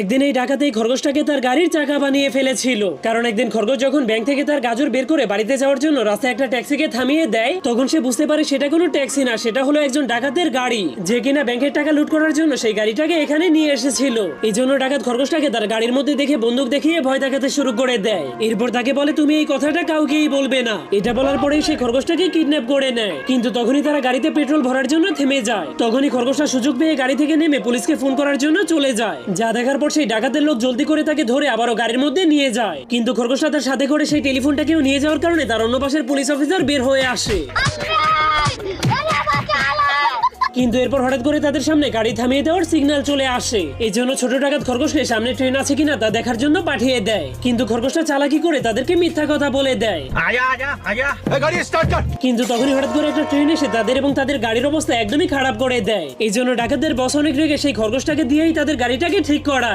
একদিন এই ডাকাত এই খরগোশটাকে তার গাড়ির চাকা বানিয়ে ফেলেছিল। কারণ একদিন খরগোশ যখন ব্যাংক থেকে তার গাজর বের করে বাড়িতে যাওয়ার জন্য রাস্তায় একটা ট্যাক্সিকে থামিয়ে দেয়, তখন সে বুঝতে পারে সেটা কোনো ট্যাক্সি না, সেটা হলো একজন ডাকাতের গাড়ি, যে কিনা ব্যাংকের টাকা লুট করার জন্য সেই গাড়িটাকে এখানে নিয়ে এসেছিল। এই জন্য ডাকাত খরগোশটাকে তার গাড়ির মধ্যে দেখে বন্দুক দেখিয়ে ভয় দেখাতে শুরু করে দেয়। এরপর তাকে বলে, তুমি এই কথাটা কাউকেই বলবে না। এটা বলার পরেই সেই খরগোশটাকে কিডন্যাপ করে নেয়। কিন্তু তখনই তারা গাড়িতে পেট্রোল ভরার জন্য থেমে যায়। তখনই খরগোশটা সুযোগ পেয়ে গাড়ি থেকে নেমে পুলিশকে ফোন করার জন্য চলে যায়। যা দেখার পর সেই ডাকাতের লোক জলদি করে তাকে ধরে আবারও গাড়ির মধ্যে নিয়ে যায়। কিন্তু খরগোশটা তার সাথে করে সেই টেলিফোনটাকেও নিয়ে যাওয়ার কারণে তার অন্য পাশের পুলিশ অফিসার বের হয়ে আসে। কিন্তু এরপর হঠাৎ করে তাদের সামনে গাড়ি থামিয়ে দেওয়ার সিগন্যাল চলে আসে। এই জন্য ছোট ডাকাত খরগোশকে সামনে ট্রেন আছে কিনা তা দেখার জন্য পাঠিয়ে দেয়। কিন্তু খরগোশটা চালাকি করে তাদেরকে মিথ্যা কথা বলে দেয়। কিন্তু তখনই হঠাৎ করে একটা ট্রেন এসে তাদের এবং তাদের গাড়ির অবস্থা একদমই খারাপ করে দেয়। এই জন্য ডাকাতদের বস অনেক রেগে সেই খরগোশটাকে দিয়েই তাদের গাড়িটাকে ঠিক করায়।